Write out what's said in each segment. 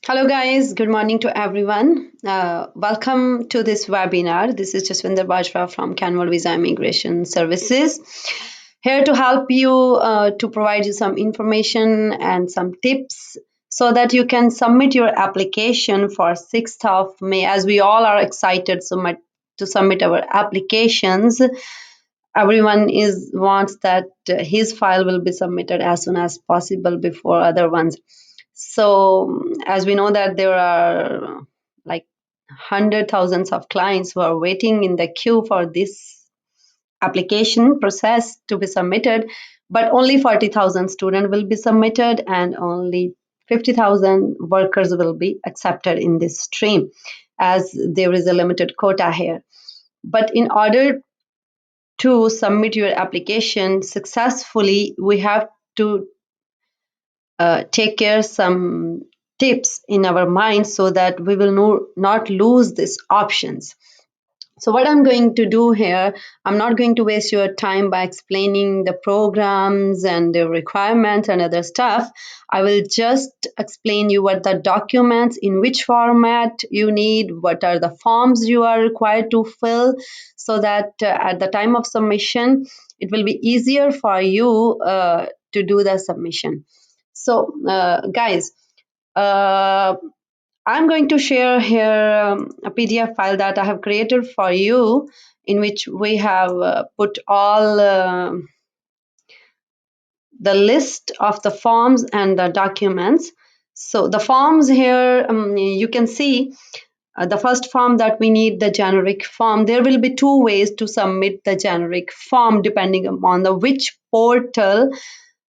Hello, guys. Good morning to everyone. Welcome to this webinar. This is Jaswinder Bajwa from Canworldvisa Immigration Services. Here to help you to provide you some information and some tips so that you can submit your application for 6th of May. As we all are excited to submit our applications, everyone is wants that his file will be submitted as soon as possible before other ones. So, as we know that there are like hundred thousands of clients who are waiting in the queue for this application process to be submitted, but only 40,000 students will be submitted and only 50,000 workers will be accepted in this stream as there is a limited quota here. But in order to submit your application successfully, we have to take care some tips in our mind so that we will not lose these options. So what I'm going to do here, I'm not going to waste your time by explaining the programs and the requirements and other stuff. I will just explain you what the documents, in which format you need, what are the forms you are required to fill, so that at the time of submission, it will be easier for you to do the submission. So, guys, uh, I'm going to share here a PDF file that I have created for you, in which we have put all the list of the forms and the documents. So the forms here, you can see the first form that we need, the generic form. There will be two ways to submit the generic form depending upon the which portal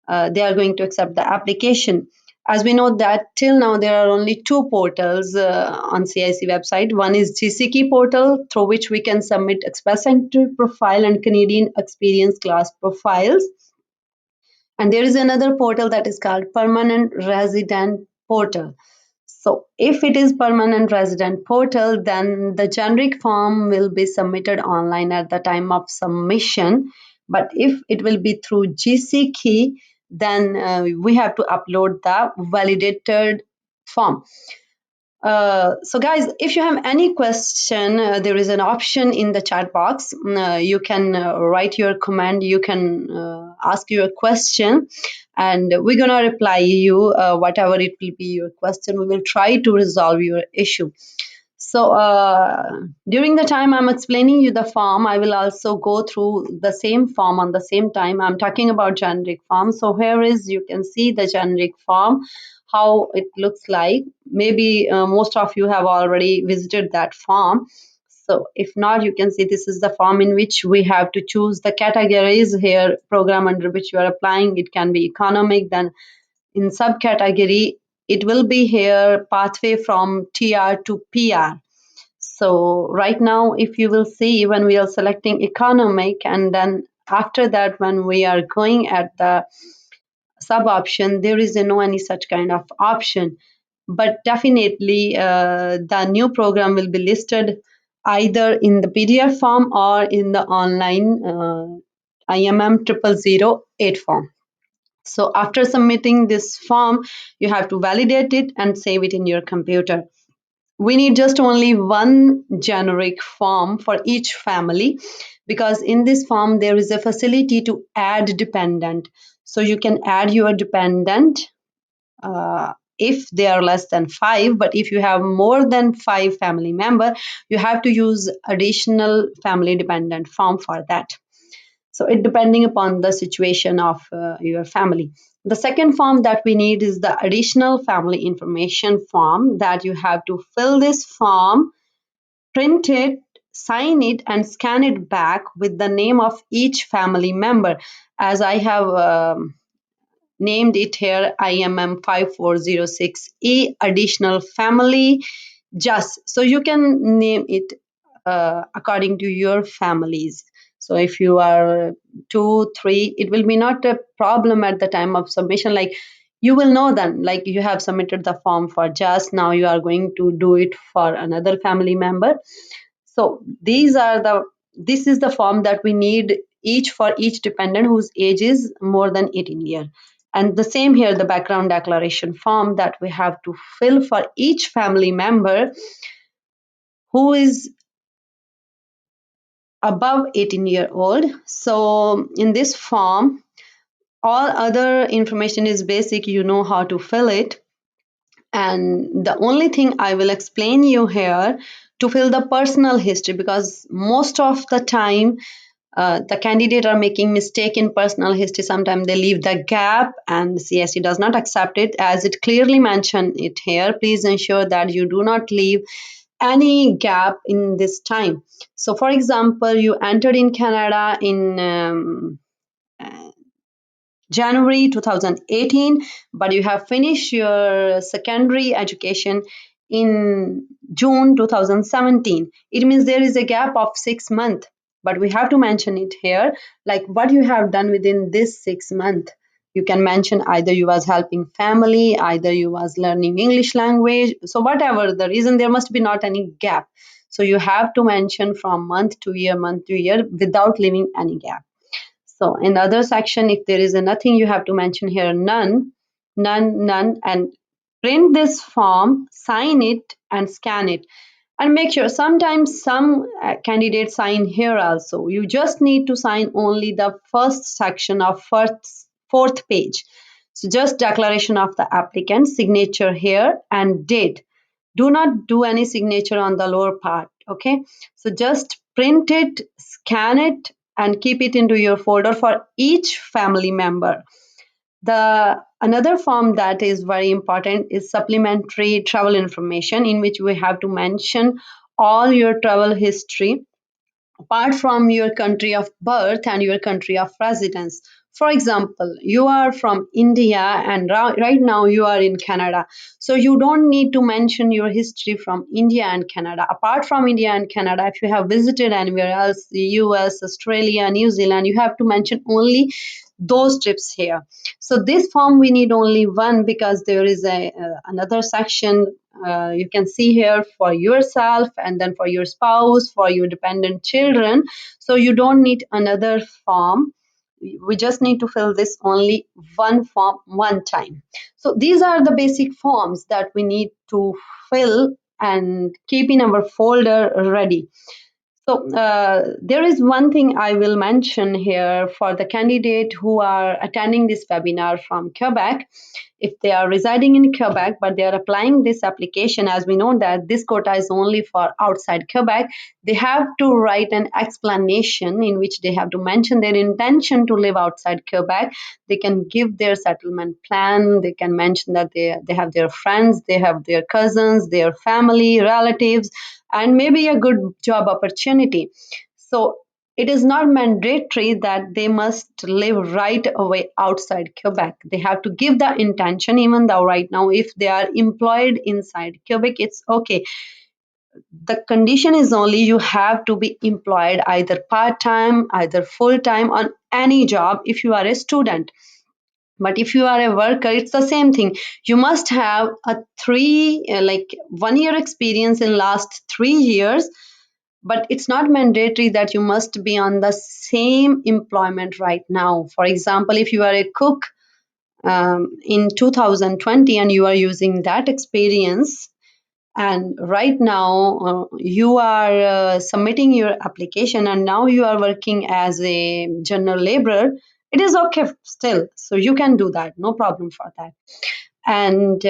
they are going to accept the application. As we know that till now there are only two portals on CIC website. One is GCK portal through which we can submit Express Entry profile and Canadian Experience class profiles. And there is another portal that is called Permanent Resident Portal. So if it is Permanent Resident Portal, then the generic form will be submitted online at the time of submission. But if it will be through GCK, then we have to upload the validated form. So guys, if you have any question, there is an option in the chat box. You can write your comment, you can ask your question, and we're gonna reply you whatever it will be your question. We will try to resolve your issue. So during the time I'm explaining you the form, I will also go through the same form on the same time. I'm talking about generic form. So here is, you can see the generic form, how it looks like. Maybe most of you have already visited that form. So if not, you can see this is the form in which we have to choose the categories here, program under which you are applying. It can be economic, then in subcategory, it will be here pathway from TR to PR. So right now, if you will see, when we are selecting economic, and then after that, when we are going at the sub option, there is no any such kind of option. But definitely, the new program will be listed either in the PDF form or in the online IMM 0008 form. So after submitting this form, you have to validate it and save it in your computer. We need just only one generic form for each family, because in this form there is a facility to add dependent. So you can add your dependent if they are less than 5, but if you have more than 5 family member, you have to use additional family dependent form for that. So it depending upon the situation of your family. The second form that we need is the additional family information form, that you have to fill this form, print it, sign it, and scan it back with the name of each family member. As I have named it here, IMM 5406E additional family, just so you can name it according to your families. So if you are 2 3, it will be not a problem at the time of submission. Like, you will know then, like, you have submitted the form for just, now you are going to do it for another family member. So this is the form that we need each for each dependent whose age is more than 18 years. And the same here, the background declaration form that we have to fill for each family member who is above 18-year-old. So in this form, all other information is basic, you know how to fill it. And the only thing I will explain you here to fill the personal history, because most of the time the candidate are making mistake in personal history. Sometimes they leave the gap and CSE does not accept it. As it clearly mentioned it here, please ensure that you do not leave any gap in this time. So for example, you entered in Canada in January 2018, but you have finished your secondary education in June 2017. It means there is a gap of 6 months, but we have to mention it here, like what you have done within this 6 months. You can mention either you was helping family, either you was learning English language. So whatever the reason, there must be not any gap. So you have to mention from month to year without leaving any gap. So in the other section, if there is a nothing, you have to mention here none, none, none, and print this form, sign it, and scan it. And make sure, sometimes some candidates sign here also. You just need to sign only the first section of fourth page. So just declaration of the applicant, signature here, and date. Do not do any signature on the lower part. Okay, so just print it, scan it, and keep it into your folder for each family member. The another form that is very important is supplementary travel information, in which we have to mention all your travel history apart from your country of birth and your country of residence. For example, you are from India and right now you are in Canada. So you don't need to mention your history from India and Canada. Apart from India and Canada, if you have visited anywhere else, the US, Australia, New Zealand, you have to mention only those trips here. So this form we need only one, because there is a another section you can see here for yourself, and then for your spouse, for your dependent children. So you don't need another form. We just need to fill this only one form one time. So these are the basic forms that we need to fill and keep in our folder ready. So there is one thing I will mention here for the candidate who are attending this webinar from Quebec. If they are residing in Quebec, but they are applying this application, as we know that this quota is only for outside Quebec, they have to write an explanation in which they have to mention their intention to live outside Quebec. They can give their settlement plan. They can mention that they have their friends, they have their cousins, their family, relatives, and maybe a good job opportunity. So it is not mandatory that they must live right away outside Quebec. They have to give the intention, even though right now, if they are employed inside Quebec, it's okay. The condition is only you have to be employed either part time, either full time on any job if you are a student. But if you are a worker, it's the same thing. You must have a 1 year experience in last 3 years, but it's not mandatory that you must be on the same employment right now. For example, if you are a cook in 2020 and you are using that experience, and right now you are submitting your application and now you are working as a general laborer, it is okay still. So you can do that, no problem for that. And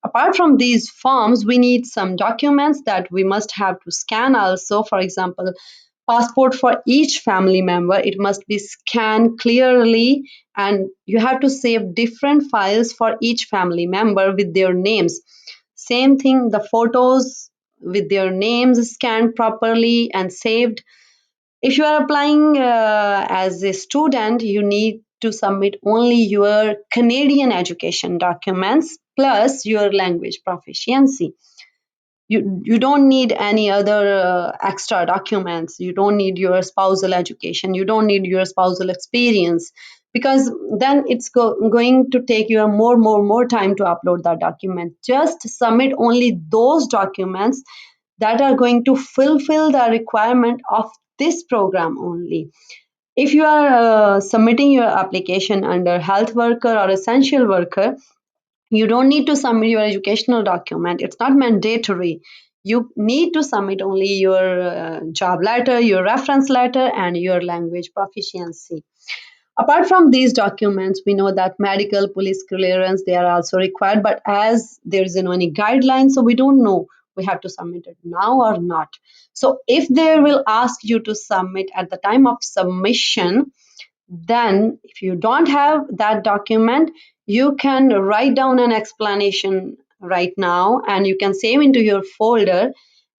apart from these forms, we need some documents that we must have to scan also. For example, passport for each family member, it must be scanned clearly, and you have to save different files for each family member with their names. Same thing, the photos with their names scanned properly and saved. If you are applying as a student, you need to submit only your Canadian education documents plus your language proficiency. You don't need any other extra documents. You don't need your spousal education. You don't need your spousal experience, because then it's going to take you a more time to upload that document. Just submit only those documents that are going to fulfill the requirement of this program only. If you are submitting your application under health worker or essential worker, you don't need to submit your educational document. It's not mandatory. You need to submit only your job letter, your reference letter, and your language proficiency. Apart from these documents, we know that medical, police clearance, they are also required. But as there is no any guideline, so we don't know we have to submit it now or not. So if they will ask you to submit at the time of submission, then if you don't have that document, you can write down an explanation right now and you can save into your folder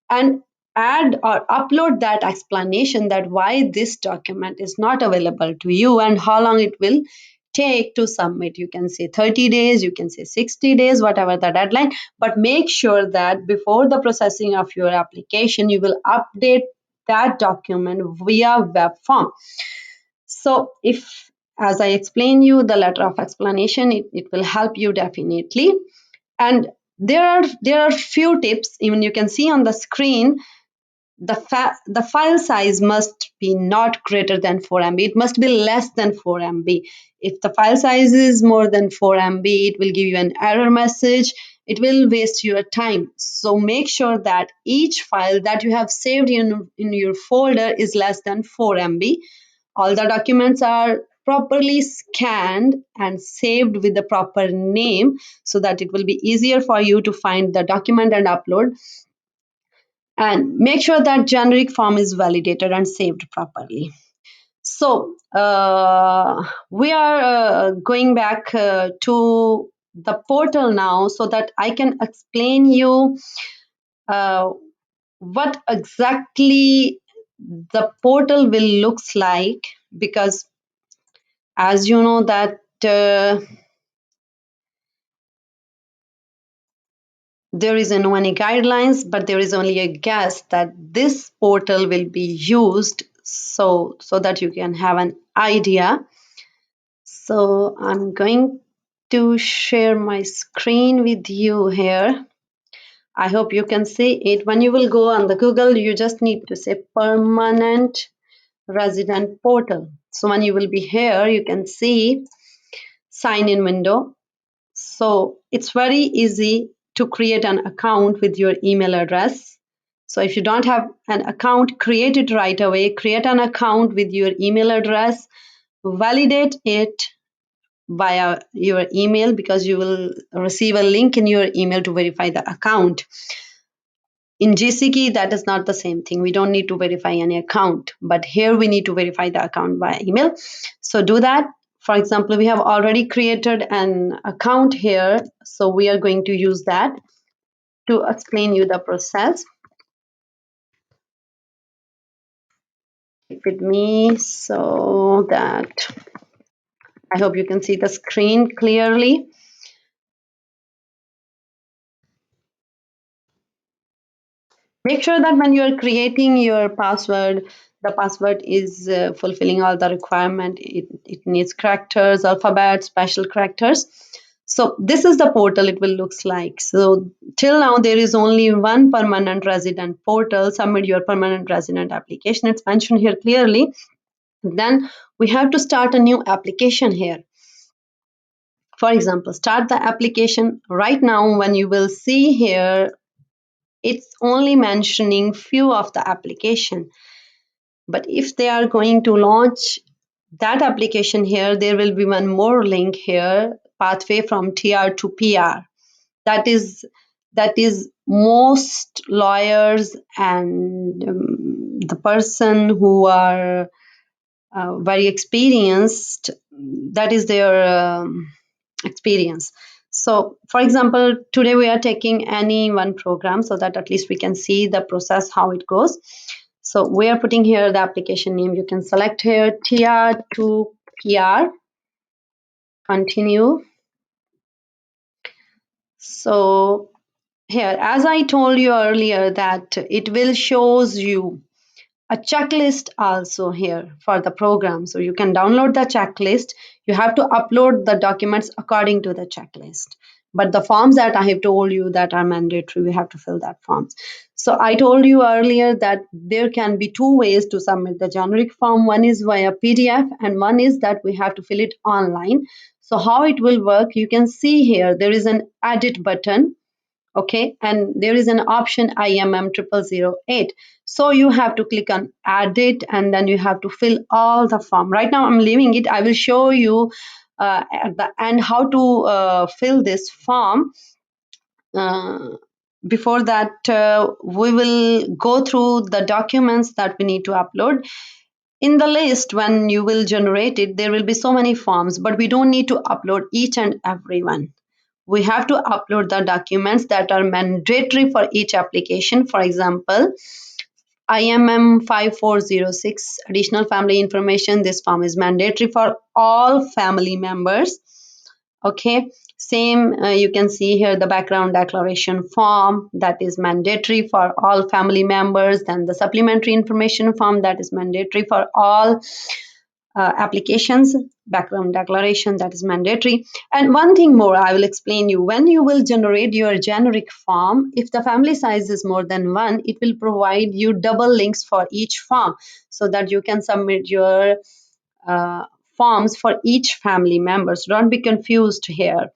and add or upload that explanation that why this document is not available to you and how long it will take to submit. You can say 30 days, you can say 60 days, whatever the deadline, but make sure that before the processing of your application you will update that document via web form. So if, as I explain you the letter of explanation, it will help you definitely. And there are few tips. Even you can see on the screen, the file size must be not greater than 4 MB. It must be less than 4 MB. If the file size is more than 4 MB, it will give you an error message. It will waste your time. So make sure that each file that you have saved in your folder is less than 4 MB. All the documents are properly scanned and saved with the proper name so that it will be easier for you to find the document and upload. And make sure that generic form is validated and saved properly. So we are going back to the portal now so that I can explain you uh, what exactly the portal will looks like, because as you know that there is no any guidelines, but there is only a guess that this portal will be used so that you can have an idea. So I'm going to share my screen with you here. I hope you can see it. When you will go on the Google, you just need to say permanent resident portal. So when you will be here, you can see sign in window. So it's very easy to create an account with your email address. So if you don't have an account, create it right away. Create an account with your email address, validate it via your email, because you will receive a link in your email to verify the account. In GCK, that is not the same thing. We don't need to verify any account, but here we need to verify the account via email. So do that. For example, we have already created an account here, so we are going to use that to explain you the process. With me so that I hope you can see the screen clearly. Make sure that when you are creating your password, the password is fulfilling all the requirement. It needs characters, alphabet, special characters. So this is the portal it will looks like. So till now there is only one permanent resident portal. Submit your permanent resident application. It's mentioned here clearly. Then we have to start a new application here. For example, start the application right now. When you will see here, it's only mentioning few of the application, but if they are going to launch that application here, there will be one more link here, pathway from TR to PR. That is most lawyers and the person who are very experienced, that is their experience. So for example, today we are taking any one program so that at least we can see the process how it goes. So we are putting here the application name. You can select here TR to PR, continue. So here, as I told you earlier, that it will shows you a checklist also here for the program. So you can download the checklist. You have to upload the documents according to the checklist. but the forms that I have told you that are mandatory, we have to fill that forms. So I told you earlier that there can be two ways to submit the generic form. One is via PDF and one is that we have to fill it online. So how it will work, you can see here there is an edit button, okay, and there is an option IMM 0008. So you have to click on edit and then you have to fill all the form. Right now I'm leaving it. I will show you at the end how to fill this form. uh, Before that, we will go through the documents that we need to upload. In the list, when you will generate it, there will be so many forms, but we don't need to upload each and every one. We have to upload the documents that are mandatory for each application. For example, IMM 5406, additional family information. This form is mandatory for all family members. Okay, same, you can see here the background declaration form that is mandatory for all family members. Then the supplementary information form that is mandatory for all applications, background declaration that is mandatory. And one thing more I will explain you, when you will generate your generic form, if the family size is more than one, it will provide you double links for each form so that you can submit your uh, forms for each family member. So don't be confused here.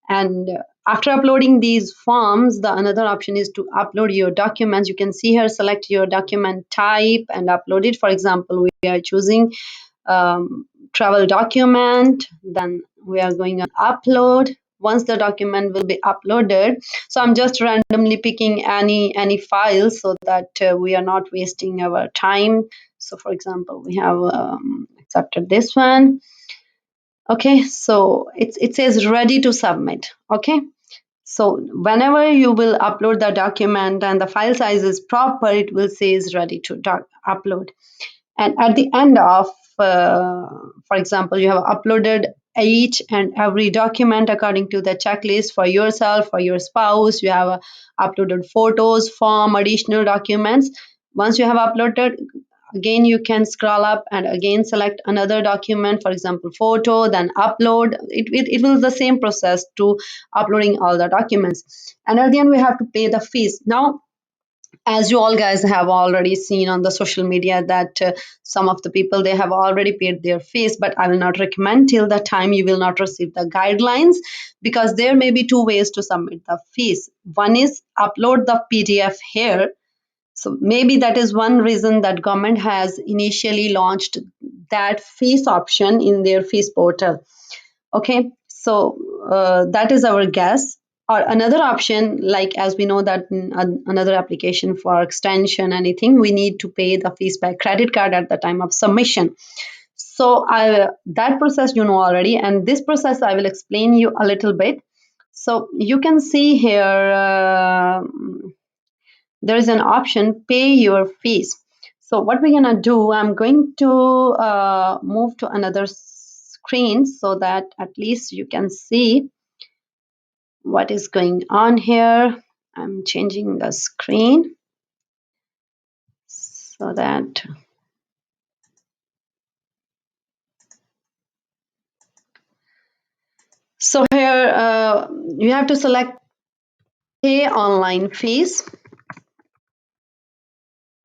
And after uploading these forms, the another option is to upload your documents. You can see here, select your document type and upload it. For example, we are choosing travel document. Then we are going on upload. Once the document will be uploaded, so I'm just randomly picking any file so that we are not wasting our time. So for example, we have accepted this one. Okay, so it says ready to submit. Okay, so whenever you will upload the document and the file size is proper, it will say is ready to upload. And at the end of, for example, you have uploaded each and every document according to the checklist for yourself, for your spouse. You have uploaded photos, form, additional documents. Once you have uploaded, again you can scroll up and again select another document, for example photo, then upload it will the same process to uploading all the documents. And at the end we have to pay the fees. Now, as you all guys have already seen on the social media that some of the people, they have already paid their fees, but I will not recommend till the time you will not receive the guidelines, because there may be two ways to submit the fees. One is upload the PDF here. So maybe that is one reason that government has initially launched that fees option in their fees portal. Okay, so that is our guess. Or another option, like as we know that in another application for extension, anything, we need to pay the fees by credit card at the time of submission. So that process you know already, and this process I will explain you a little bit. So you can see here there is an option pay your fees. So what we're gonna do, I'm going to move to another screen so that at least you can see what is going on here. I'm changing the screen so that so here you have to select pay online fees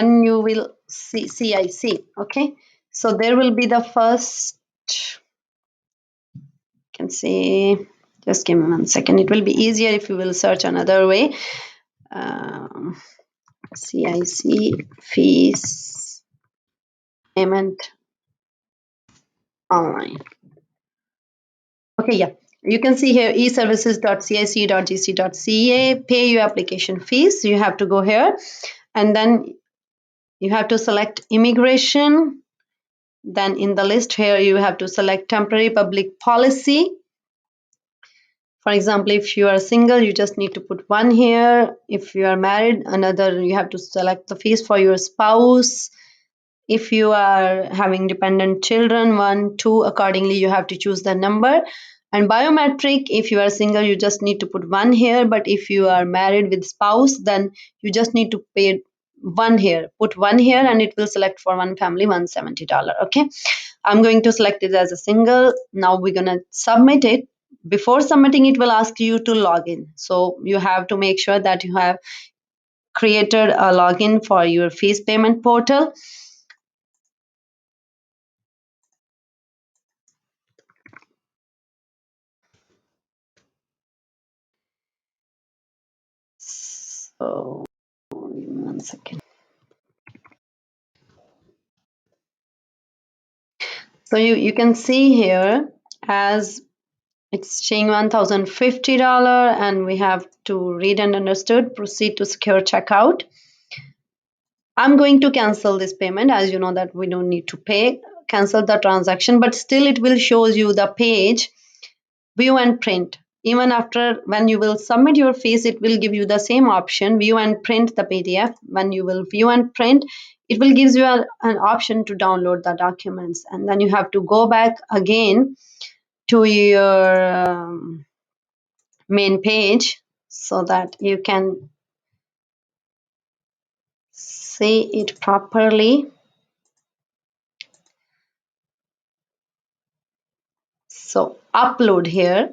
and you will see CIC. Okay, so there will be the first, can see, just give me 1 second, it will be easier if you will search another way. CIC fees payment online. Okay, yeah, you can see here eservices.cic.gc.ca, pay your application fees. You have to go here and then you have to select immigration. Then in the list here you have to select temporary public policy. For example, if you are single, you just need to put one here. If you are married, another, you have to select the fees for your spouse. If you are having dependent children, 1, 2, accordingly you have to choose the number. And biometric, if you are single, you just need to put one here. But if you are married with spouse, then you just need to pay one here. Put one here and it will select for one family $170. Okay, I'm going to select it as a single. Now we're gonna submit it. before submitting, it will ask you to log in. So you have to make sure that you have created a login for your fees payment portal. So 1 second. So you can see here, as it's showing $1,050, and we have to read and understood, proceed to secure checkout. I'm going to cancel this payment. As you know that we don't need to pay, cancel the transaction, but still it will shows you the page view and print. Even after, when you will submit your fees, it will give you the same option, view and print the PDF. When you will view and print, it will gives you an option to download the documents, and then you have to go back again to your main page so that you can see it properly. So upload here,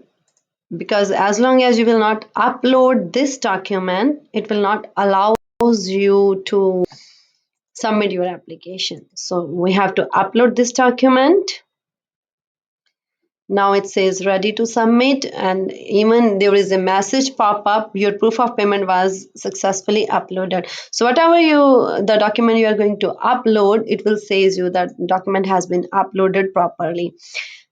because as long as you will not upload this document, it will not allow you to submit your application. So we have to upload this document. Now it says ready to submit, and even there is a message pop up, your proof of payment was successfully uploaded. So whatever the document you are going to upload, it will says you that document has been uploaded properly.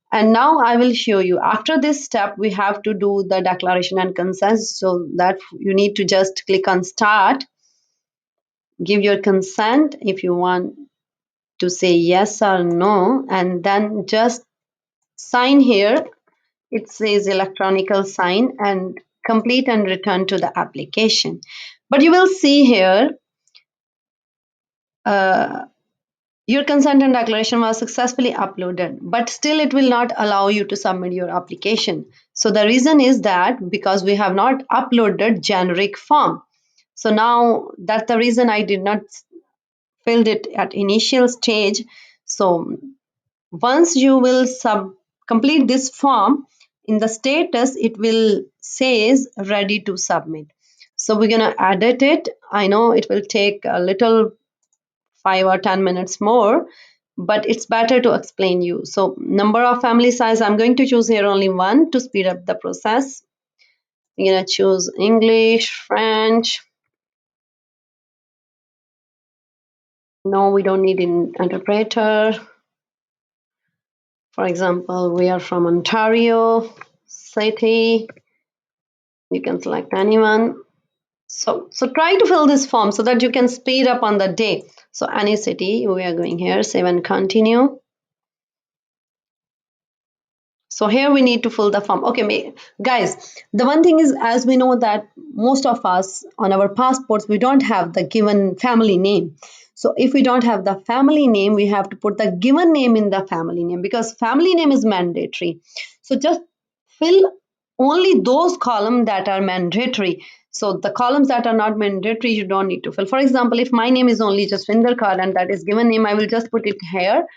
And now I will show you, after this step we have to do the declaration and consent. So that you need to just click on start, give your consent if you want to say yes or no, and then just sign here. It says electronical sign, and complete and return to the application. But you will see here, uh, your consent and declaration was successfully uploaded, but still it will not allow you to submit your application. So the reason is that because we have not uploaded generic form. So now that's the reason I did not filled it at initial stage. So once you will complete this form, in the status it will says ready to submit. So we're gonna edit it. I know it will take a little 5 or 10 minutes more, but it's better to explain you. So number of family size, I'm going to choose here only one to speed up the process. I'm gonna choose English, French. No, we don't need an interpreter. For example, we are from Ontario city. You can select anyone. So try to fill this form so that you can speed up on the day. So any city, we are going here, save and continue. So here we need to fill the form. Okay, guys, the one thing is, as we know that most of us on our passports, we don't have the given family name. So if we don't have the family name, we have to put the given name in the family name, because family name is mandatory. So just fill only those columns that are mandatory. So the columns that are not mandatory, you don't need to fill. For example, if my name is only just Kaur and that is given name, I will just put it here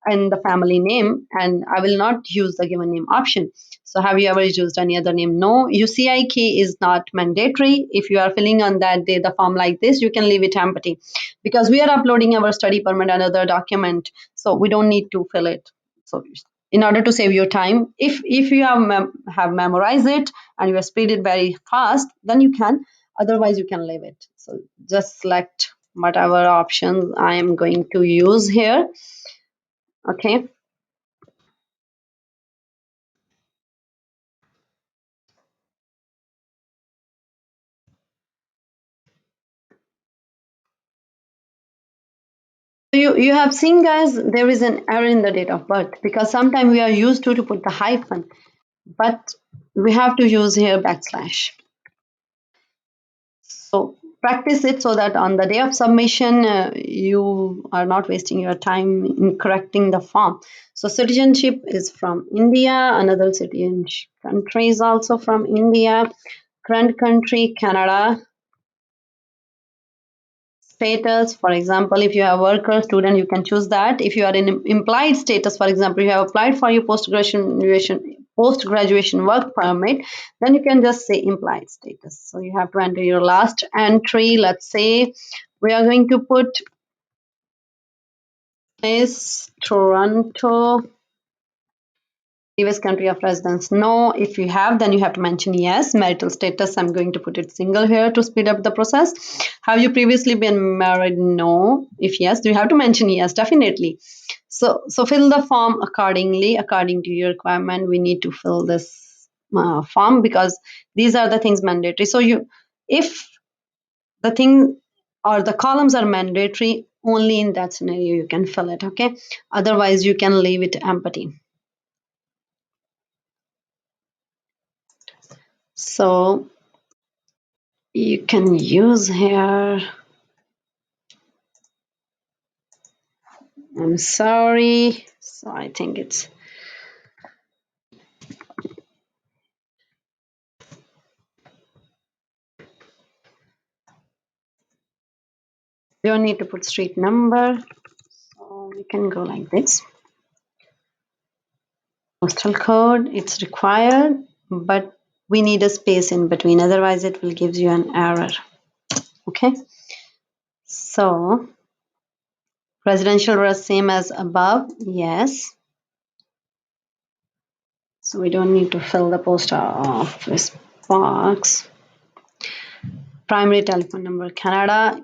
and the family name, and I will not use the given name option. So have you ever used any other name? No. UCI key is not mandatory. If you are filling on that day the form like this, you can leave it empty, because we are uploading our study permit and other document, so we don't need to fill it. So in order to save your time, if you have memorized it and you have speed it very fast, then you can. Otherwise you can leave it. So just select whatever option I am going to use here. Okay. So you have seen, guys, there is an error in the date of birth, because sometimes we are used to put the hyphen, but we have to use here backslash. So practice it so that on the day of submission, you are not wasting your time in correcting the form. So citizenship is from India, another citizenship country is also from India, current country, Canada. Status, for example, if you have worker, student, you can choose that. If you are in implied status, for example, you have applied for your post graduation post graduation work permit, then you can just say implied status. So you have to enter your last entry. Let's say we are going to put is Toronto. Previous country of residence, no. If you have, then you have to mention yes. Marital status, I'm going to put it single here to speed up the process. Have you previously been married? No. If yes, you have to mention yes, definitely. So fill the form accordingly, according to your requirement. We need to fill this form because these are the things mandatory. So if the thing or the columns are mandatory, only in that scenario you can fill it, okay? Otherwise you can leave it empty. So you can use here, I'm sorry, so I think it's, you don't need to put street number, so we can go like this. Postal code, it's required, but we need a space in between, otherwise it will give you an error, okay? So residential address same as above, yes. So we don't need to fill the post office box. Primary telephone number, Canada.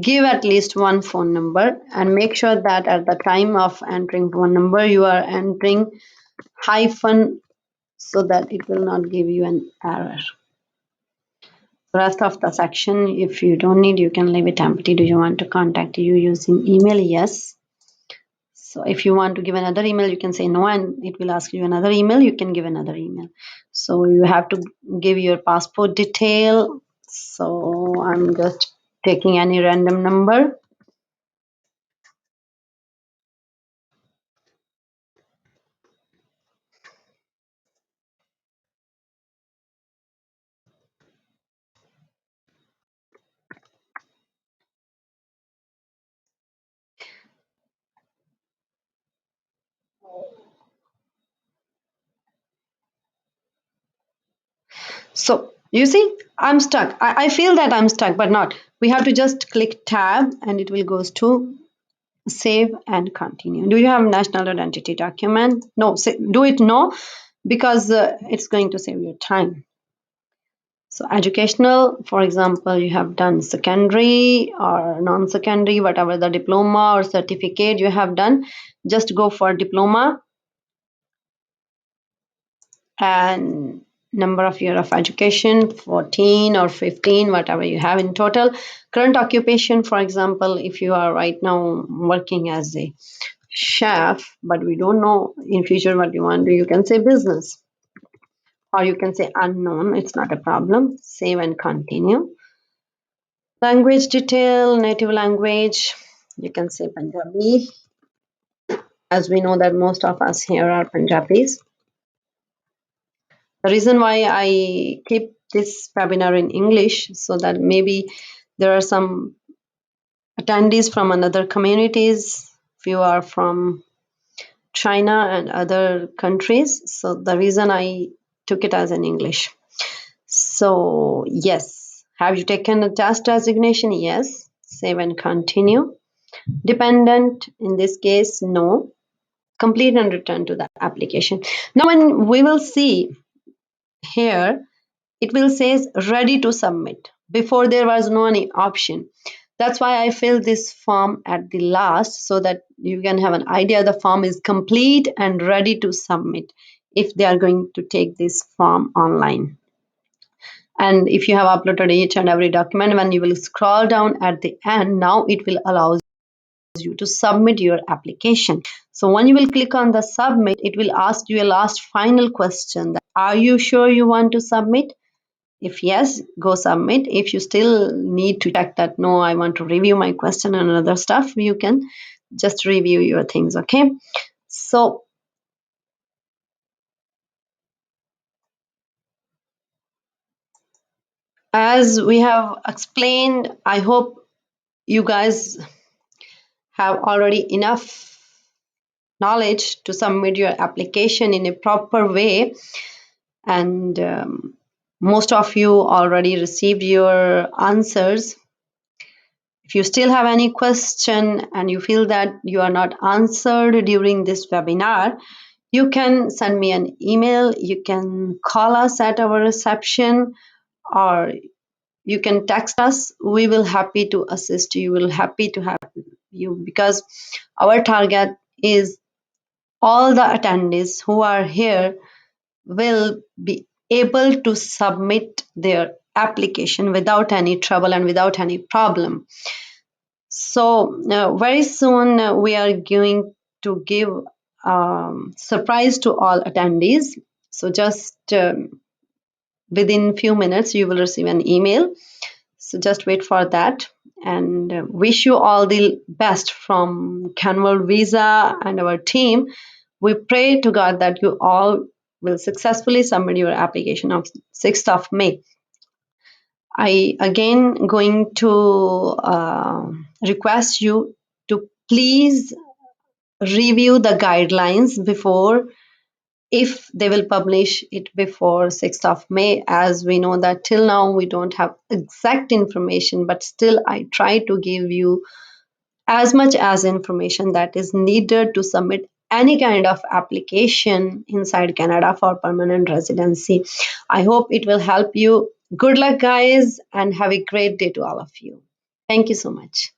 Give at least one phone number and make sure that at the time of entering phone number you are entering hyphen so that it will not give you an error. The rest of the section, if you don't need, you can leave it empty. Do you want to contact you using email? Yes. So if you want to give another email, you can say no and it will ask you another email. You can give another email. So you have to give your passport detail. So I'm just taking any random number. So you see, I'm stuck. I feel that I'm stuck, but not. We have to just click tab and it will goes to save and continue. Do you have national identity document? No, say, do it no, because it's going to save your time. So educational, for example, you have done secondary or non-secondary, whatever the diploma or certificate you have done, just go for diploma and number of year of education 14 or 15, whatever you have in total. Current occupation, for example, if you are right now working as a chef but we don't know in future what you want to do, you can say business or you can say unknown, it's not a problem. Save and continue. Language detail, native language, you can say Punjabi, as we know that most of us here are Punjabis. The reason why I keep this webinar in English so that maybe there are some attendees from another communities, few are from China and other countries. So the reason I took it as an English. So yes, have you taken a task designation? Yes. Save and continue. Dependent, in this case, no. Complete and return to the application. Now when we will see here, it will says ready to submit. Before there was no any option. That's why I filled this form at the last so that you can have an idea the form is complete and ready to submit if they are going to take this form online. And if you have uploaded each and every document, when you will scroll down at the end, now it will allow you to submit your application. So when you will click on the submit, it will ask you a last final question that, are you sure you want to submit? If yes, go submit. If you still need to check that, no, I want to review my question and other stuff, you can just review your things, okay? So as we have explained, I hope you guys have already enough knowledge to submit your application in a proper way. And most of you already received your answers. If you still have any question and you feel that you are not answered during this webinar, you can send me an email, you can call us at our reception, or you can text us. We will happy to assist you. We will happy to have you, because our target is all the attendees who are here will be able to submit their application without any trouble and without any problem. So very soon we are going to give surprise to all attendees. So just within few minutes you will receive an email. So just wait for that, and wish you all the best from Canworldvisa and our team. We pray to God that you all will successfully submit your application on 6th of May. I again going to request you to please review the guidelines before, if they will publish it before 6th of May. As we know that till now we don't have exact information, but still I try to give you as much as information that is needed to submit any kind of application inside Canada for permanent residency. I hope it will help you. Good luck, guys, and have a great day to all of you. Thank you so much.